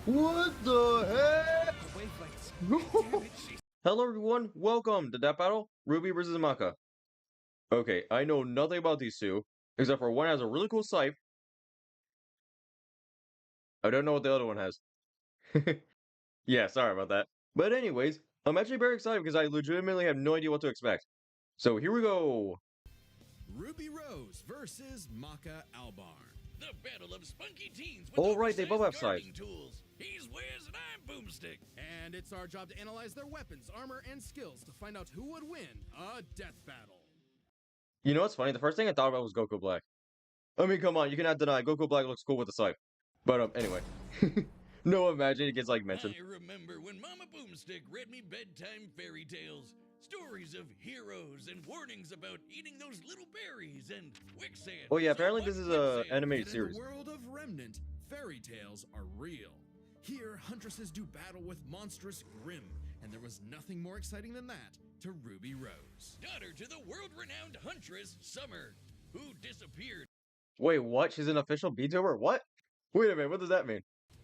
What the heck? Hello everyone, welcome to Death Battle, RWBY versus Maka. Okay, I know nothing about these two, except for one has a really cool scythe. I don't know what the other one has. Yeah, sorry about that. But anyways, I'm actually very excited because I legitimately have no idea what to expect. So here we go! Ruby Rose versus Maka Albarn. The battle of spunky teens with Alright, they both have gardening scythes. tools. He's Wiz and I'm Boomstick. And it's our job to analyze their weapons, armor, and skills to find out who would win a death battle. You know what's funny? The first thing I thought about was Goku Black. I mean, come on, you cannot deny Goku Black looks cool with the scythe. But anyway. No, imagine it gets like mentioned. I remember when Mama Boomstick read me bedtime fairy tales. Stories of heroes and warnings about eating those little berries and quicksand. Oh yeah, So apparently what's this is a quicksand? animated In series. the world of Remnant, fairy tales are real. Here, huntresses do battle with monstrous Grimm, and there was nothing more exciting than that to Ruby Rose. Daughter to the world-renowned huntress Summer, who disappeared. Wait, what? She's an official VTuber? What? Wait a minute, what does that mean?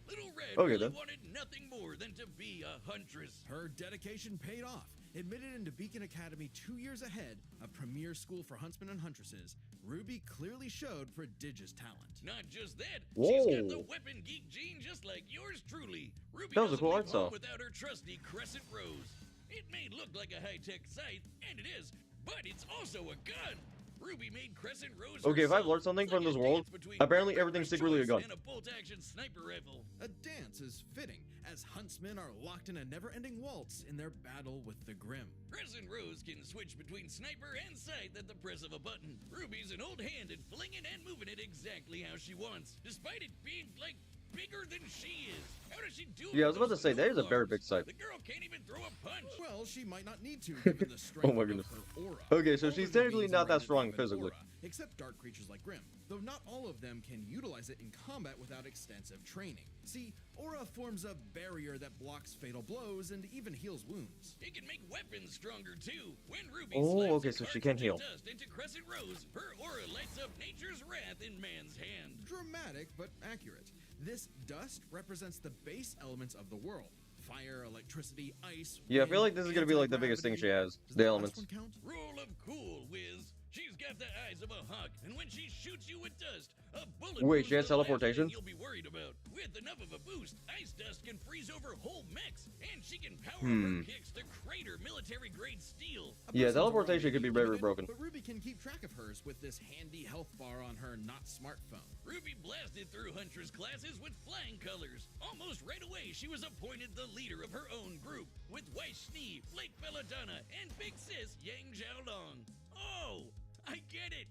Little Red Okay, really then. wanted nothing more than to be a huntress. Her dedication paid off. Admitted into Beacon Academy 2 years ahead, a premier school for huntsmen and huntresses, Ruby clearly showed prodigious talent. Not just that, she's got the Whoa. weapon geek gene just like yours truly. Ruby That was a doesn't cool leave art style. home without her trusty crescent rose. It may look like a high-tech scythe, and it is, but it's also a gun. Ruby made crescent rose Okay, if I've herself. learned something It's from like this a world, dance between apparently Ripper's everything's secretly a choice gun. and a bolt-action sniper rifle. A dance is fitting, as huntsmen are locked in a never-ending waltz in their battle with the Grimm. Crescent Rose can switch between sniper and scythe at the press of a button. Ruby's an old hand at flinging and moving it exactly how she wants, despite it being, like, bigger than she is. How does she do it? Yeah, I was with about to those say, that is a noodle very arms? big scythe. The girl can't even throw a punch. Well, she might not need to, given the strength Oh my of goodness. her aura. Okay, so All she's of the technically beings not in that Remnant strong have an physically. aura, except dark creatures like Grimm, though not all of them can utilize it in combat without extensive training. See, aura forms a barrier that blocks fatal blows and even heals wounds. It can make weapons stronger too. When Ruby Oh, slaps okay, a so she cartridge can of heal. dust into Crescent Rose, her aura lights up nature's wrath in man's hand. Dramatic, but accurate. This dust represents the base elements of the world. Fire, electricity, ice. Yeah, I feel wind, like this is gonna be like the biggest thing she has. Does The that last elements. one count? Rule of cool, Wiz. She's got the eyes of a hawk, and when she shoots you with dust, a bullet. Wait, goes she has the last teleportation? thing You'll be worried about. With enough of a boost, ice dust can freeze over whole mechs, and she can power her kicks to crater military-grade steel. A Yeah, person's teleportation aura may could be be very limited, broken. But Ruby can keep track of hers with this handy health bar on her not smartphone. Ruby blasted through Huntress classes with flying colors. Almost right away, she was appointed the leader of her own group, with Weiss Schnee, Lake Belladonna, and Big Sis Yang Xiaolong. Oh, I get it.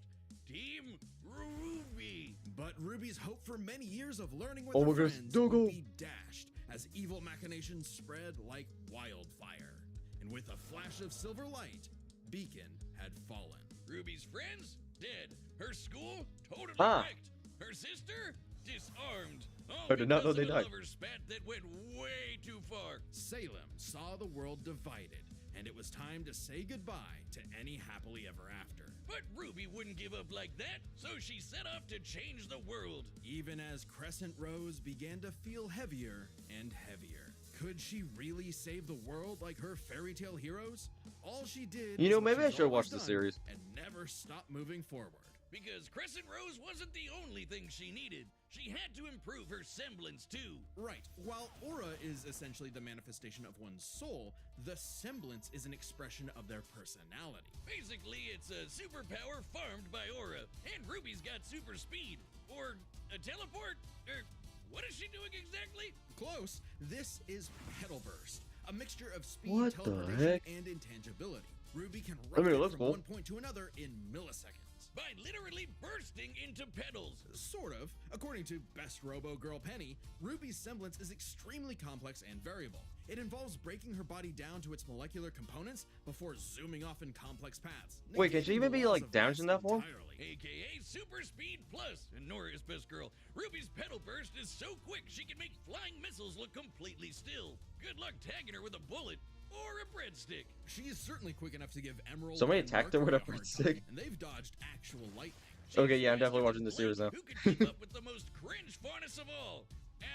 Team Ruby. But Ruby's hope for many years of learning with Oh her my goodness, friends Dogo. would be dashed as evil machinations spread like wildfire. And with a flash of silver light, Beacon had fallen. Ruby's friends? Dead. Her school? Totally Ah. wrecked. Her sister? Disarmed. All I did not know because they of a died. lover's spat that went way too far. Salem saw the world divided, and it was time to say goodbye to any happily ever after. But Ruby wouldn't give up like that, so she set off to change the world. Even as Crescent Rose began to feel heavier and heavier. Could she really save the world like her fairy tale heroes? All she did You know, is what maybe I she's should always watch the done series. and never stop moving forward. Because Crescent Rose wasn't the only thing she needed. She had to improve her semblance too. Right. While aura is essentially the manifestation of one's soul, the semblance is an expression of their personality. Basically, it's a superpower farmed by Aura, and Ruby's got super speed. Or a teleport? Or what is she doing exactly? Close. This is Petal Burst, a mixture of speed, What the teleportation, heck? and intangibility. Ruby can I mean, it rocket looks from cool. one point to another in milliseconds. By literally bursting into petals. Sort of. According to Best Robo Girl Penny, Ruby's semblance is extremely complex and variable. It involves breaking her body down to its molecular components before zooming off in complex paths. Wait, can she negating even the be, laws like, of damaged in mass that form? entirely. AKA Super Speed Plus. And Nora is best girl. Ruby's petal burst is so quick she can make flying missiles look completely still. Good luck tagging her with a bullet. Or a breadstick. She is certainly quick enough to give Emerald Somebody and attacked her with Mercury a hard breadstick? time, and they've dodged actual lightning. Okay, She's yeah, I'm definitely faster watching than this series Blake, now. Who could keep up with the most cringe faunus of all?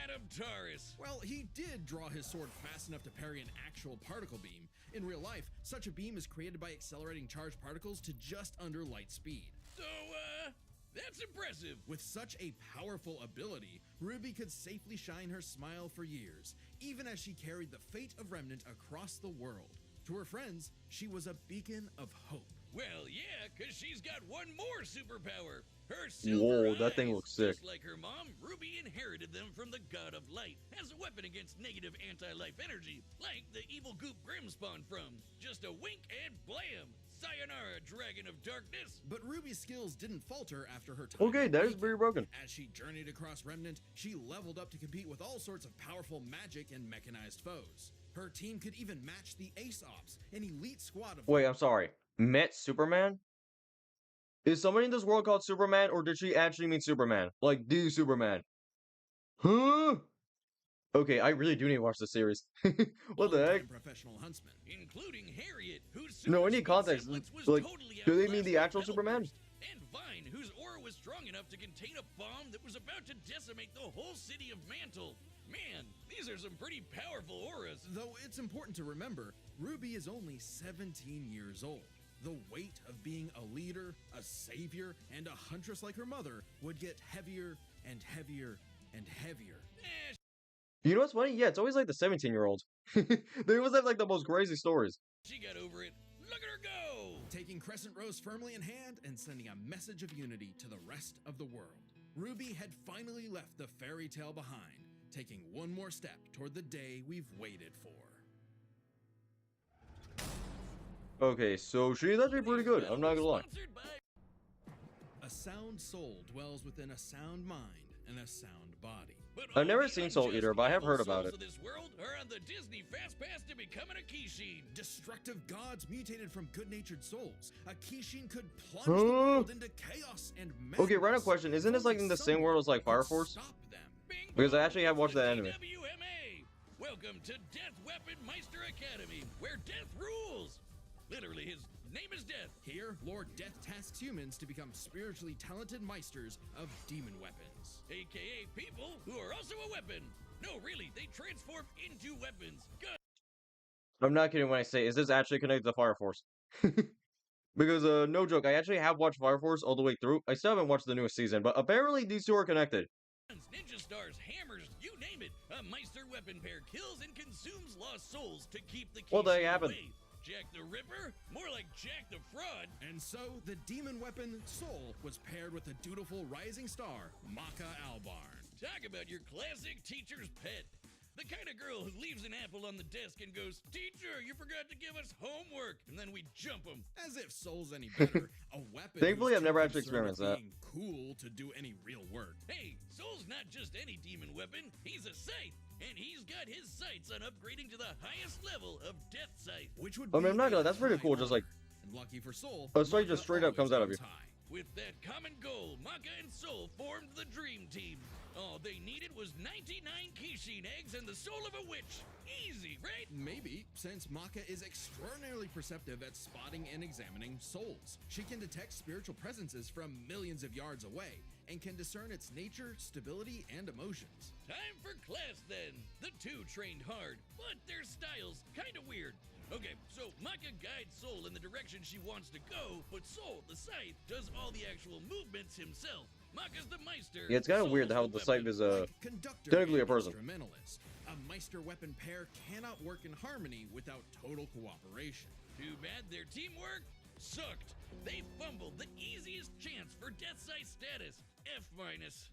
Adam Taurus. Well, he did draw his sword fast enough to parry an actual particle beam. In real life, such a beam is created by accelerating charged particles to just under light speed. So, that's impressive. With such a powerful ability, RWBY could safely shine her smile for years, even as she carried the fate of Remnant across the world. To her friends, she was a beacon of hope. Well, yeah, because she's got one more superpower. Her Whoa, silver that thing eyes. looks sick. Just like her mom, RWBY inherited them from the god of light as a weapon against negative anti-life energy, like the evil goop Grim spawned from. Just a wink and blam! Sayonara, Dragon of Darkness! But RWBY's skills didn't falter after her time. Okay, at that is Beacon. very broken. As she journeyed across Remnant, she leveled up to compete with all sorts of powerful magic and mechanized foes. Her team could even match the Ace Ops, an elite squad of— Wait, I'm sorry. Met Superman? Is somebody in this world called Superman, or did she actually mean Superman? Like, the Superman? Huh? Okay, I really do need to watch the series. What the heck? longtime professional huntsmen. Including Harriet, whose No, I super need speed context. semblance was Like, totally do they mean the outclassed by actual Superman? Pelipper's, and Vine, whose aura was strong enough to contain a bomb that was about to decimate the whole city of Mantle. Man, these are some pretty powerful auras. Though it's important to remember, RWBY is only 17 years old. The weight of being a leader, a savior, and a huntress like her mother would get heavier and heavier and heavier. Eh, You know what's funny? Yeah, it's always like the 17-year-olds. They always have like the most crazy stories. she got over it. Look at her go! Taking Crescent Rose firmly in hand and sending a message of unity to the rest of the world. RWBY had finally left the fairy tale behind, taking one more step toward the day we've waited for. Okay, so she's actually pretty good. I'm not gonna lie. Sponsored by A sound soul dwells within a sound mind and a sound body. But I've all never the seen Soul unjust Eater, but I have evil heard about souls it. of this world are on the Disney Fast Pass to becoming a Kishin. Destructive gods mutated from good-natured souls. A Kishin could plunge Huh? the world into chaos and madness. Okay, random question. Isn't this like in the same world as like Fire Could Force? Stop them. Bingo! Because I actually have watched The that anime. DWMA. Welcome to Death Weapon Meister Academy, where death rules. Literally, his name is Death. Here, Lord Death tasks humans to become spiritually talented meisters of demon weapons. AKA people who are also a weapon. No, really, they transform into weapons. Good. I'm not kidding when I say, is this actually connected to Fire Force? Because, no joke, I actually have watched Fire Force all the way through. I still haven't watched the newest season, but apparently these two are connected. Ninja stars, hammers, you name it. A Meister weapon pair kills and consumes lost souls to keep the What the heck Kishin happened? away. Jack the Ripper? More like Jack the Fraud. And so, the demon weapon Soul was paired with the dutiful rising star, Maka Albarn. Talk about your classic teacher's pet. The kind of girl who leaves an apple on the desk and goes, "Teacher, you forgot to give us homework," and then we jump them. As if Soul's any better, a weapon. Thankfully, who's I've never too actually concerned with experienced that. being cool to do any real work. Hey, Soul's not just any demon weapon, he's a scythe. And he's got his sights on upgrading to the highest level of Death Scythe. Which would I mean, be I'm not gonna lie, a that's pretty high cool, just like- honor. And lucky for Soul, A sight Maka just straight up always comes out of aims you. high. With that common goal, Maka and Soul formed the Dream Team. All they needed was 99 Kishin eggs and the soul of a witch. Easy, right? Maybe, since Maka is extraordinarily perceptive at spotting and examining souls. She can detect spiritual presences from millions of yards away, and can discern its nature, stability, and emotions. Time for class then. The two trained hard, but their styles kinda weird. Okay, so Maka guides Soul in the direction she wants to go, but Soul, the scythe, does all the actual movements himself. Maka's the Meister. Yeah, it's kind of weird Soul's how the the scythe weapon. is, Like conductor technically a and person. instrumentalist. A Meister weapon pair cannot work in harmony without total cooperation. Too bad their teamwork sucked. They fumbled the easiest chance for Death Scythe status. F-.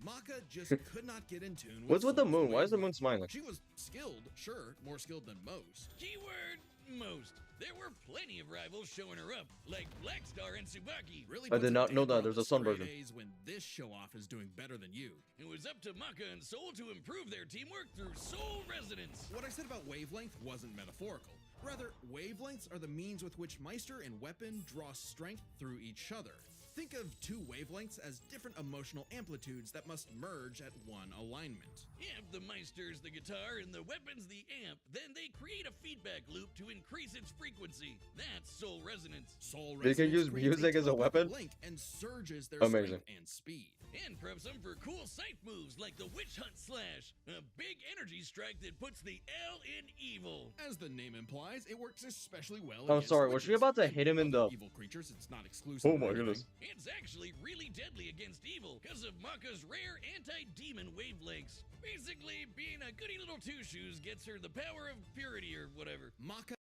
Maka just could not get in tune with What's with the Soul's moon? Why is the wavelength. moon smiling? She was skilled, sure, more skilled than most. Keyword most. There were plenty of rivals showing her up, like Blackstar and Tsubaki. Really I puts did a not know damper that. on There's the a sun stray version. days when this show-off is doing better than you. It was up to Maka and Soul to improve their teamwork through Soul Resonance. What I said about wavelength wasn't metaphorical. Rather, wavelengths are the means with which Meister and weapon draw strength through each other. Think of two wavelengths as different emotional amplitudes that must merge at one alignment. If the Meister's the guitar and the weapon's the amp, then they create a feedback loop to increase its frequency. That's Soul Resonance. Soul They can resonance use creates music as a telepathic weapon? link and surges their Amazing. strength and speed. And preps them for cool scythe moves like the Witch Hunt Slash, a big energy strike that puts the L in evil. As the name implies, it works especially well I'm against sorry, was she witches about to and hit him in other the... evil creatures. It's not exclusive. Oh my or anything. goodness. It's actually really deadly against evil because of Maka's rare anti-demon wavelengths. Basically, being a goody little two-shoes gets her the power of purity or whatever. Maka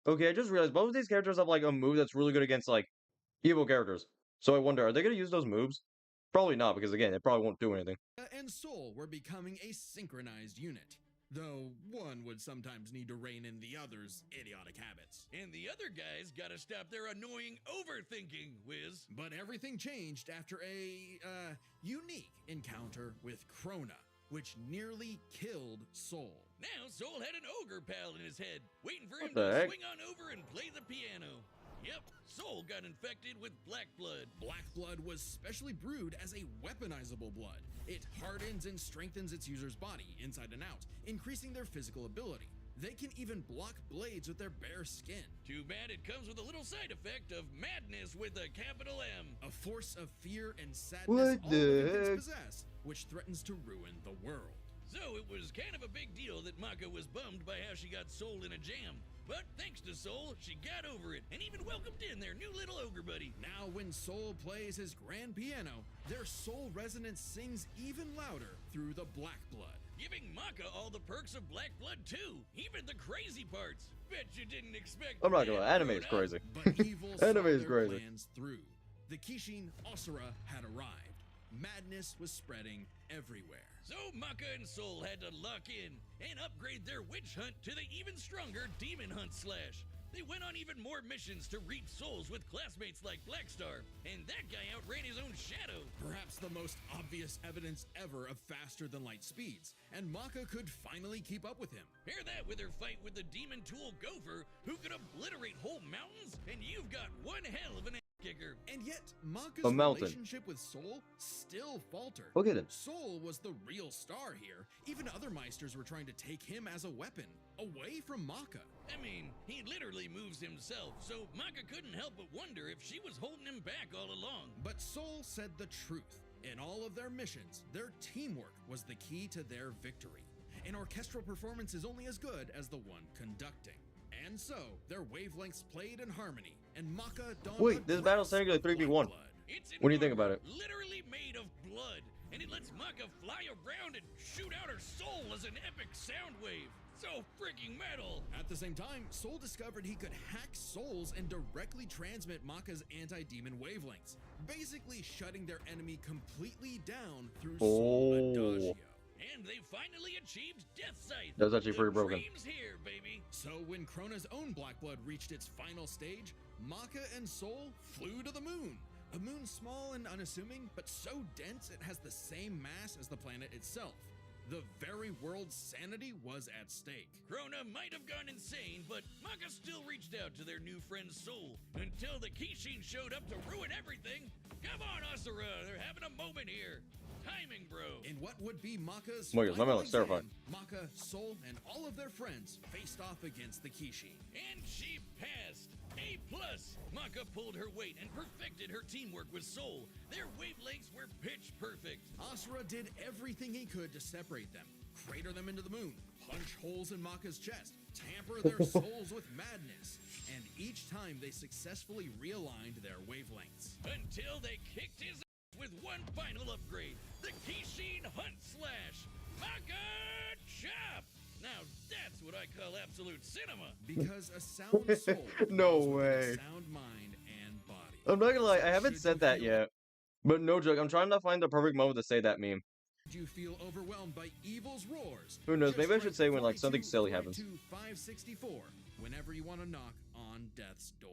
Okay, I just realized both of these characters have like a move that's really good against like evil characters. So I wonder, are they gonna use those moves? Probably not, because again, it probably won't do anything. and Soul were becoming a synchronized unit, though one would sometimes need to rein in the other's idiotic habits. And the other guys gotta stop their annoying overthinking, Wiz. But everything changed after a unique encounter with Krona, which nearly killed Soul. Now Soul had an ogre pal in his head, waiting for him the to heck? swing on over and play the piano. Yep, Soul got infected with black blood. Black blood was specially brewed as a weaponizable blood. It hardens and strengthens its user's body, inside and out, increasing their physical ability. They can even block blades with their bare skin. Too bad it comes with a little side effect of madness with a capital M. A force of fear and sadness What all the living things heck? possess, which threatens to ruin the world. So it was kind of a big deal that Maka was bummed by how she got Soul in a jam. But thanks to Soul, she got over it and even welcomed in their new little ogre buddy. Now when Soul plays his grand piano, their soul resonance sings even louder through the black blood. Giving Maka all the perks of black blood too, even the crazy parts. Bet you didn't expect I'm not gonna that, lie, anime is Rhoda. crazy. But evil saw Anime is their crazy. plans through. The Kishin Asura had arrived. Madness was spreading everywhere. So Maka and Soul had to lock in and upgrade their witch hunt to the even stronger demon hunt slash. They went on even more missions to reach souls with classmates like Blackstar, and that guy outran his own shadow. Perhaps the most obvious evidence ever of faster than light speeds, and Maka could finally keep up with him. Pair that with her fight with the demon tool Gopher, who could obliterate whole mountains, and you've got one hell of an kicker. And yet, Maka's A mountain. relationship with Soul still faltered. Look at him. Soul was the real star here. Even other Meisters were trying to take him as a weapon, away from Maka. I mean, he literally moves himself, so Maka couldn't help but wonder if she was holding him back all along. But Soul said the truth. In all of their missions, their teamwork was the key to their victory. An orchestral performance is only as good as the one conducting. And so, their wavelengths played in harmony, and Maka donned Wait, a this dress battle's technically Oh, of 3v1. black blood. It's an What do you think armor about it? Literally made of blood, and it lets Maka fly around and shoot out her soul as an epic sound wave. So freaking metal! At the same time, Soul discovered he could hack souls and directly transmit Maka's anti-demon wavelengths, basically shutting their enemy completely down through Soul Adagio. And they finally achieved Death Scythe. That was actually The pretty broken. dream's here, baby. So when Krona's own Black Blood reached its final stage, Maka and Soul flew to the moon. A moon small and unassuming, but so dense it has the same mass as the planet itself. The very world's sanity was at stake. Krona might have gone insane, but Maka still reached out to their new friend's soul until the Kishin showed up to ruin everything. Come on, Asura, they're having a moment here. Timing, bro. In what would be Maka's Oh my God, my final man looks terrified. exam, Maka, Soul, and all of their friends faced off against the Kishin. And she passed. A+. Maka pulled her weight and perfected her teamwork with Soul. Their wavelengths were pitch perfect. Asura did everything he could to separate them, crater them into the moon, punch holes in Maka's chest, tamper their souls with madness, and each time they successfully realigned their wavelengths. Until they kicked his ass with one final upgrade. The Kishin Hunt Slash. Maka Chop. Now that's what I call absolute cinema. Because a sound soul No goes within way. a sound mind and body. I'm not gonna lie, I haven't Should said you that feel- yet. But no joke, I'm trying to find the perfect moment to say that meme. Do you feel overwhelmed by evil's roars? Who knows, Just maybe I write should say when, like, something 42 silly happens. 42 564 whenever you want to knock on death's door.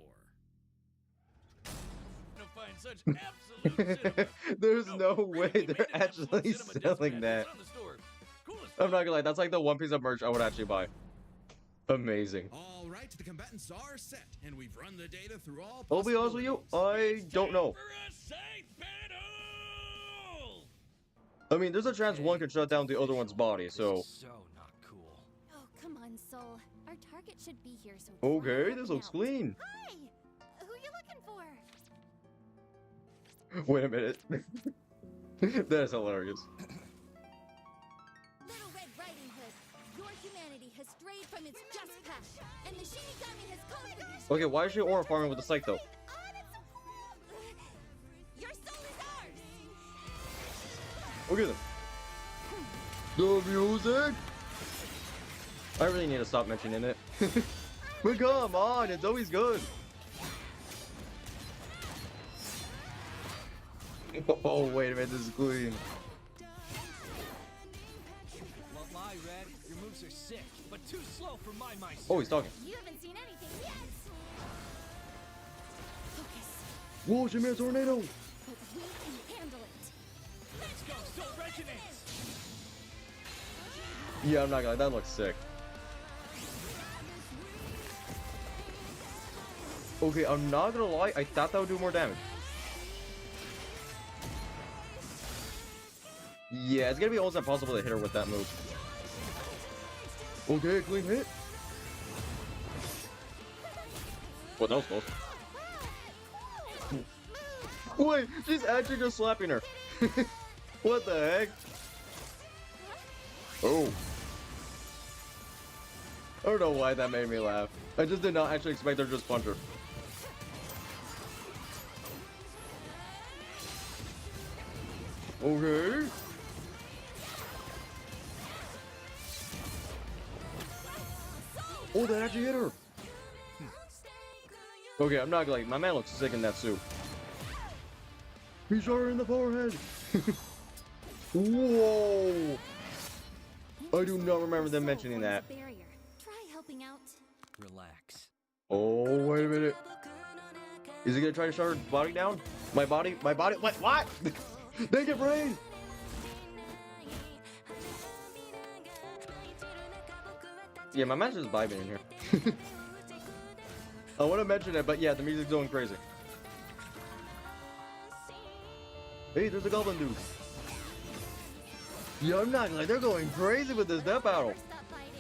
To find such absolute cinema. There's no really, way we made they're an absolute actually cinema death selling match. that. It's on the store. Cool as I'm not fuck. gonna lie, that's like the one piece of merch I would actually buy. Amazing. All right, the combatants are set, and we've run the data through all I'll be honest with you, possibilities. I don't know. For a scythe battle! I mean, there's a chance one can shut down the other one's body, so... So not cool. Oh, come on, Soul. Our target should be here, so Okay, drop this looks out. clean. Hi! Who you looking for? Wait a minute. That is hilarious. Little Red Riding Hood, your humanity has strayed from its just path, and the Shinigami has called for you. Okay, why is she aura farming with the Scythe though? Your soul is ours. Okay then. The music. I really need to stop mentioning it. But come on, it's always good. Oh wait a minute, this is clean. Won't lie, Red. Your moves are sick, but too slow for my Meister. Oh, he's talking. You haven't seen anything yet. Focus, Whoa, she made a tornado. but we can handle it. Let's go, Soul Resonance! Yeah, I'm not gonna. That looks sick. Okay, I'm not gonna lie. I thought that would do more damage. Yeah, it's gonna be almost impossible to hit her with that move. Okay, clean hit. What, that was close. Wait, she's actually just slapping her. What the heck? Oh. I don't know why that made me laugh. I just did not actually expect her to just punch her. Okay. Oh, that actually hit her. Okay, I'm not like my man looks sick in that suit. He shot her in the forehead. Whoa! I do not remember them mentioning that. Barrier. Try helping out. Relax. Oh, wait a minute. Is he gonna try to shut her body down? My body, what? They get brain! Yeah, my man's just vibing in here. I want to mention it, but yeah, the music's going crazy. Hey, there's a goblin dude. Yeah, I'm not like they're going crazy with this death battle. Never stop fighting.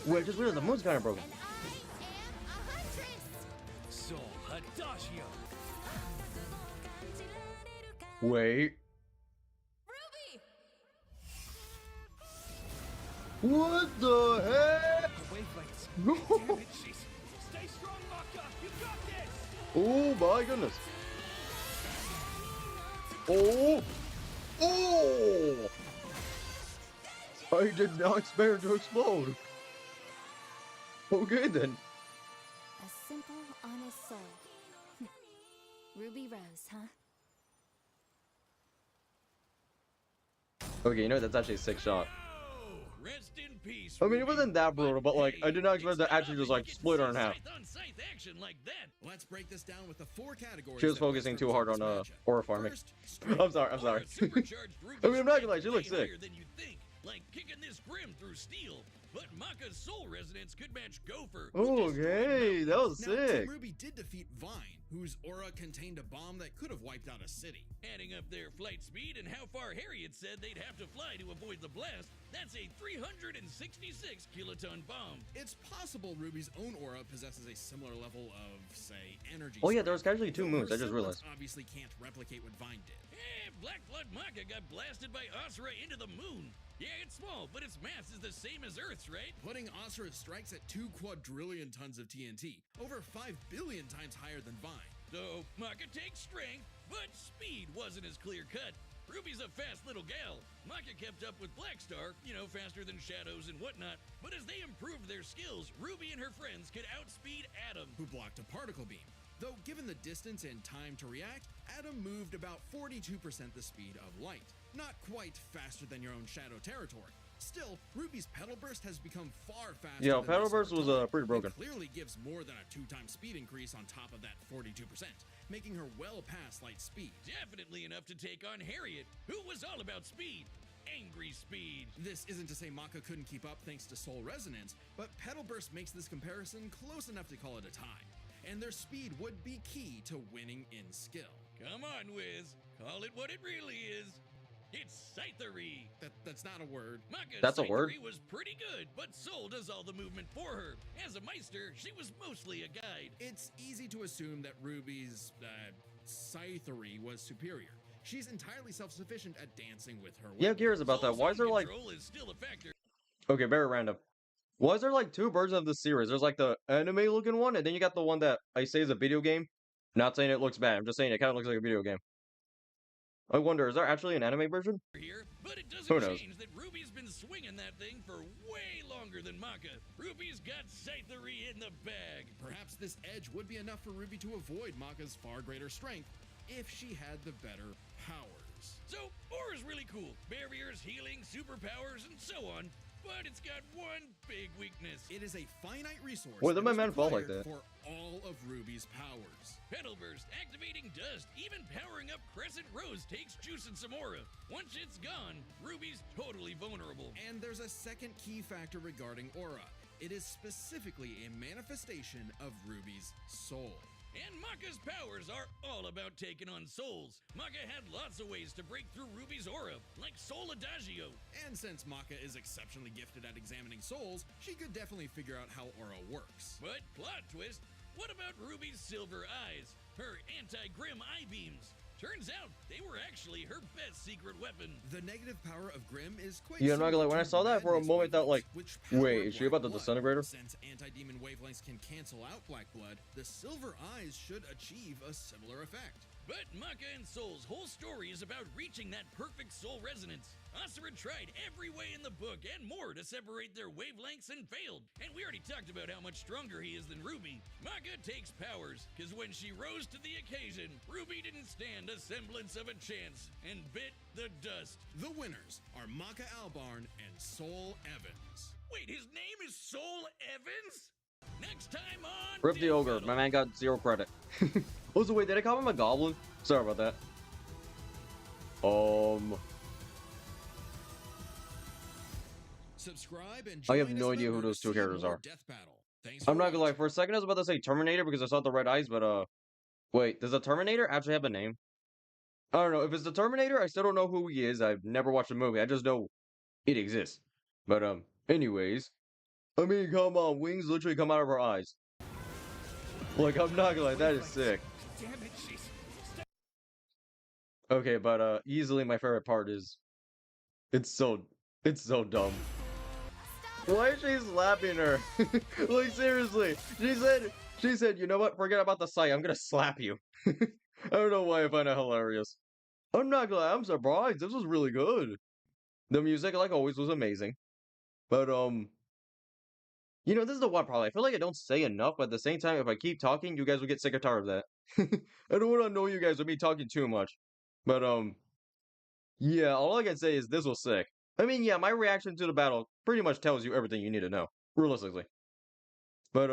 Wait, I just realized the moon's kind of broken. And I am a huntress. Soul Hadashio. Wait. Ruby! What the heck? The wavelengths. Damn it, jeez. Stay strong, Maka. You got this. Oh my goodness. Oh. Oh. I did not expect her to explode. Okay then. A simple, honest soul. Ruby Rose, huh? Okay, you know that's actually a sick shot. Rest in peace. I mean, it Ruby. wasn't that brutal, but like, I did not expect It's to actually time just like you get to split her see in half. scythe on scythe action like that. Let's break this down with the 4 categories. She was that focusing best too hard on represent this matchup. aura farming. First, strength. I'm sorry. Aura supercharged Ruby's I mean, I'm not gonna lie, strength she looks way sick. higher than you'd think, like kicking this grim through steel. But Maka's soul resonance could match Gopher. who destroyed Okay, that was Now, sick. Team RWBY did defeat Vine, whose aura contained a bomb that could have wiped out a city. Adding up their flight speed and how far Harriet said they'd have to fly to avoid the blast, that's a 366 kiloton bomb. It's possible Ruby's own aura possesses a similar level of, say, energy. Oh yeah, there was strength. casually 2 Though moons. her I just realized. semblance obviously can't replicate what Vine did. Black Blood Maka got blasted by Asura into the moon. Yeah, it's small, but its mass is the same as Earth's, right? Putting Asura's strikes at 2 quadrillion tons of TNT, over 5 billion times higher than Vine. So, Maka takes strength, but speed wasn't as clear cut. Ruby's a fast little gal. Maka kept up with Blackstar, you know, faster than Shadows and whatnot. But as they improved their skills, Ruby and her friends could outspeed Atom. Who blocked a particle beam. Though given the distance and time to react, Atom moved about 42% the speed of light. Not quite faster than your own Shadow territory. Still, Ruby's Petal Burst has become far faster. Yeah, than Petal this Burst over was time. pretty broken. It clearly gives more than a 2-time speed increase on top of that 42%, making her well past light speed. Definitely enough to take on Harriet, who was all about speed. Angry speed. This isn't to say Maka couldn't keep up thanks to Soul Resonance, but Petal Burst makes this comparison close enough to call it a tie. And their speed would be key to winning in skill. Come on, Wiz. Call it what it really is. It's scythery. That's not a word. Maka's That's a word? scythery was pretty good, but Soul does all the movement for her. As a Meister, she was mostly a guide. It's easy to assume that Ruby's scythery was superior. She's entirely self-sufficient at dancing with her Yeah, weapon. curious about that. Soul Why is there zone like... control is still a factor. Okay, very random. Why is there like two versions of the series? There's like the anime looking one, and then you got the one that I say is a video game. Not saying it looks bad, I'm just saying it kind of looks like a video game. I wonder, is there actually an anime version? Here, but it doesn't Who knows? change that Ruby's been swinging that thing for way longer than Maka. Ruby's got scythery in the bag. Perhaps this edge would be enough for Ruby to avoid Maka's far greater strength if she had the better powers. So, Aura's really cool. Barriers, healing, superpowers, and so on. But it's got one big weakness. It is a finite resource Why did my is man fall like required that? for all of Ruby's powers. Petal burst, activating dust, even powering up Crescent Rose takes juice and some aura. Once it's gone, Ruby's totally vulnerable. And there's a second key factor regarding aura. It is specifically a manifestation of Ruby's soul. And Maka's powers are all about taking on souls. Maka had lots of ways to break through Ruby's aura, like Soul Adagio. And since Maka is exceptionally gifted at examining souls, she could definitely figure out how aura works. But, plot twist, what about Ruby's silver eyes? Her anti-grim eye beams? Turns out they were actually her best secret weapon. The negative power of Grim is quite Yeah, I'm not gonna lie, when I saw that for a Madness moment, that like, wavelengths, which power wait, is she Black about the Blood. disintegrator? Since anti-demon wavelengths can cancel out Black Blood, the silver eyes should achieve a similar effect. But Maka and Soul's whole story is about reaching that perfect soul resonance. Asura tried every way in the book and more to separate their wavelengths and failed. And we already talked about how much stronger he is than Ruby. Maka takes powers, because when she rose to the occasion, Ruby didn't stand a semblance of a chance and bit the dust. The winners are Maka Albarn and Soul Evans. Wait, his name is Soul Evans? Next time on Rip the ogre, Battle. my man got 0 credit. Also, wait, did I call him a goblin? Sorry about that. Subscribe and I have join no us idea who November those to two see characters more are. Death Battle. Thanks for I'm not gonna lie, watching. for a second I was about to say Terminator because I saw the red eyes, but wait, does the Terminator actually have a name? I don't know, if it's the Terminator, I still don't know who he is. I've never watched the movie, I just know it exists. But anyways, I mean, come on, wings literally come out of her eyes. Like, I'm not gonna lie, that is sick. Damn it, she's... Okay, but easily my favorite part is it's so dumb. Why is she slapping her? Like, seriously, she said, you know what, forget about the sight, I'm gonna slap you. I don't know why I find it hilarious. I'm not gonna lie, I'm surprised, this was really good. The music, like always, was amazing. But you know, this is the one problem. I feel like I don't say enough, but at the same time, if I keep talking, you guys will get sick or tired of that. I don't want to annoy you guys with me talking too much. But, yeah, all I can say is this was sick. I mean, yeah, my reaction to the battle pretty much tells you everything you need to know, realistically. But,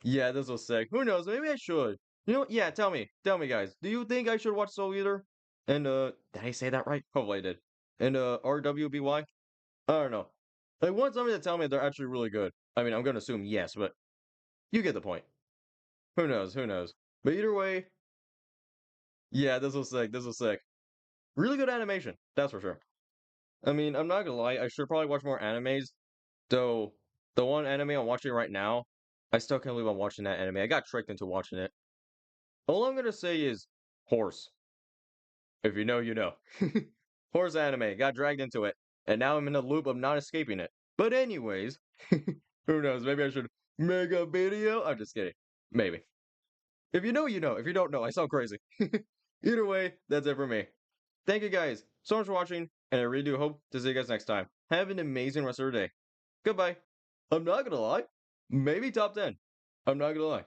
yeah, this was sick. Who knows, maybe I should. You know what? Yeah, tell me, guys. Do you think I should watch Soul Eater? And, did I say that right? Hopefully I did. And, RWBY? I don't know. I want somebody to tell me they're actually really good. I mean, I'm gonna assume yes, but you get the point. Who knows? Who knows? But either way, yeah, this was sick. This was sick. Really good animation, that's for sure. I mean, I'm not gonna lie, I should probably watch more animes. Though, the one anime I'm watching right now, I still can't believe I'm watching that anime. I got tricked into watching it. All I'm gonna say is horse. If you know, you know. Horse anime, got dragged into it, and now I'm in a loop of not escaping it. But anyways, who knows, maybe I should make a video? I'm just kidding. Maybe. If you know, you know. If you don't know, I sound crazy. Either way, that's it for me. Thank you guys so much for watching, and I really do hope to see you guys next time. Have an amazing rest of your day. Goodbye. I'm not gonna lie. Maybe top 10. I'm not gonna lie.